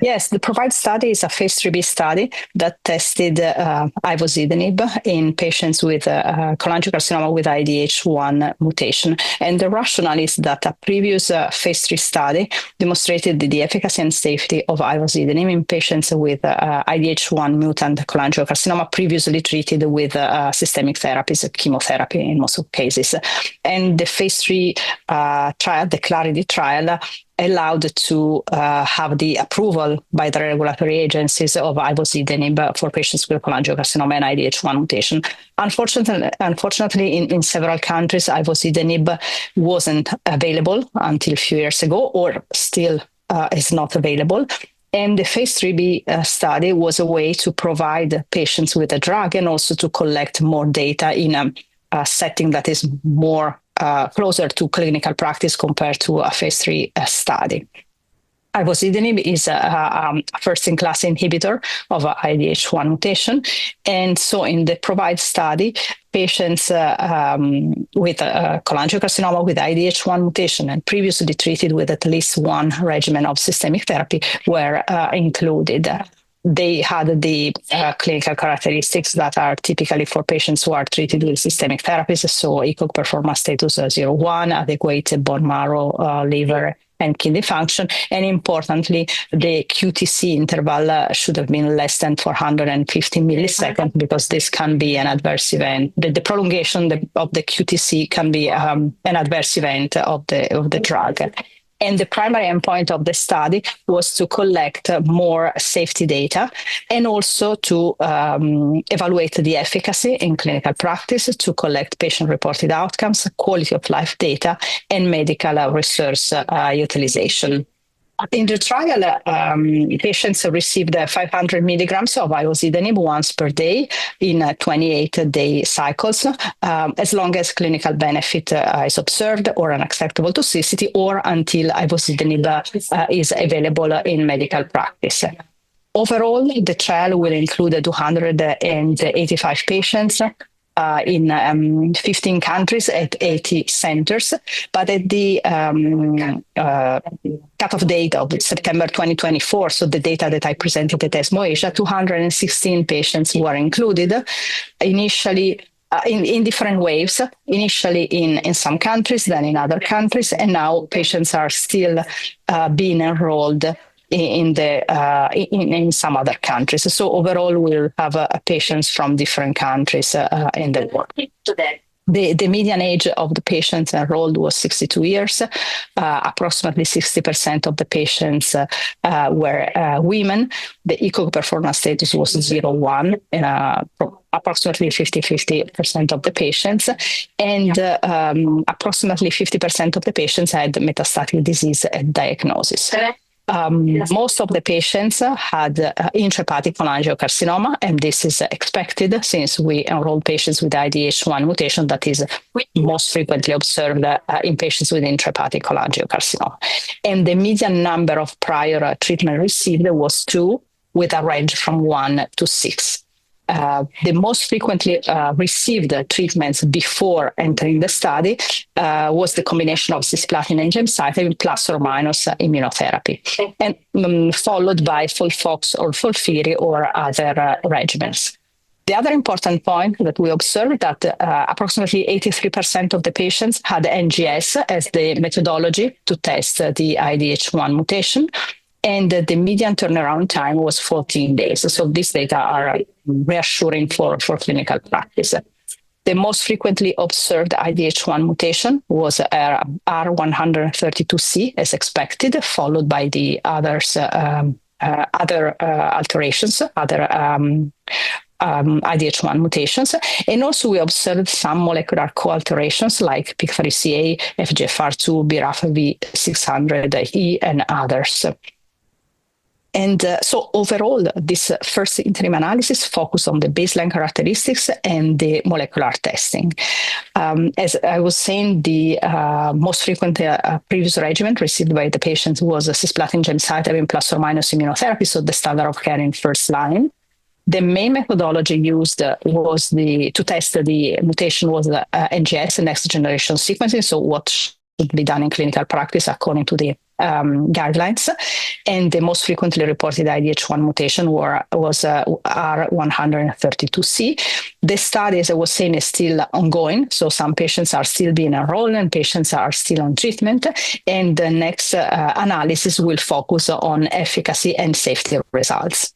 Yes, the ProvIDHe study is a Phase IIIb study that tested Ivosidenib in patients with cholangiocarcinoma with IDH1 mutation. And the rationale is that a previous Phase III study demonstrated the efficacy and safety of Ivosidenib in patients with IDH1 mutant cholangiocarcinoma previously treated with systemic therapies, chemotherapy in most cases. And the Phase III trial, the CLARITY trial, allowed to have the approval by the regulatory agencies of Ivosidenib for patients with cholangiocarcinoma and IDH1 mutation. Unfortunately, in several countries, Ivosidenib wasn't available until a few years ago, or still is not available. And the Phase IIIb study was a way to provide patients with a drug and also to collect more data in a setting that is more closer to clinical practice compared to a Phase III study. Ivosidenib is a first-in-class inhibitor of IDH1 mutation. And so in the ProvIDHe study, patients with cholangiocarcinoma with IDH1 mutation and previously treated with at least one regimen of systemic therapy were included. They had the clinical characteristics that are typically for patients who are treated with systemic therapies, so ECOG performance status 0-1, adequate bone marrow, liver, and kidney function. And importantly, the QTc interval should have been less than 450 milliseconds, because this can be an adverse event. The prolongation of the QTc can be an adverse event of the drug. And the primary endpoint of the study was to collect more safety data and also to evaluate the efficacy in clinical practice, to collect patient-reported outcomes, quality of life data, and medical resource utilization. In the trial, patients received 500 milligrams of Ivosidenib once per day in 28-day cycles, as long as clinical benefit is observed or an acceptable toxicity, or until Ivosidenib is available in medical practice. Overall, the trial will include 285 patients in 15 countries at 80 centers, but at the cutoff date of September 2024, so the data that I presented at ESMO Asia, 216 patients were included, initially in different waves, initially in some countries, then in other countries, and now patients are still being enrolled in some other countries. So overall, we'll have patients from different countries in the world. The median age of the patients enrolled was 62 years. Approximately 60% of the patients were women. The ECOG performance status was 0-1, approximately 50% of the patients. And approximately 50% of the patients had metastatic disease at diagnosis. Most of the patients had intrahepatic cholangiocarcinoma, and this is expected since we enrolled patients with IDH1 mutation that is most frequently observed in patients with intrahepatic cholangiocarcinoma. And the median number of prior treatment received was 2, with a range from 1 to 6. The most frequently received treatments before entering the study was the combination of cisplatin and gemcitabine plus or minus immunotherapy, and followed by FOLFOX or FOLFIRI or other regimens. The other important point that we observed that approximately 83% of the patients had NGS as the methodology to test the IDH1 mutation, and the median turnaround time was 14 days. So these data are reassuring for clinical practice. The most frequently observed IDH1 mutation was R132C, as expected, followed by the other alterations, other IDH1 mutations. And also we observed some molecular co-alterations like PIK3CA, FGFR2, BRAF V600E, and others. And so overall, this first interim analysis focused on the baseline characteristics and the molecular testing. As I was saying, the most frequent previous regimen received by the patients was cisplatin gemcitabine plus or minus immunotherapy, so the standard of care in first line. The main methodology used was to test the mutation was NGS, next generation sequencing, so what should be done in clinical practice according to the guidelines, and the most frequently reported IDH1 mutation was R132C. The study, as I was saying, is still ongoing, so some patients are still being enrolled and patients are still on treatment, and the next analysis will focus on efficacy and safety results.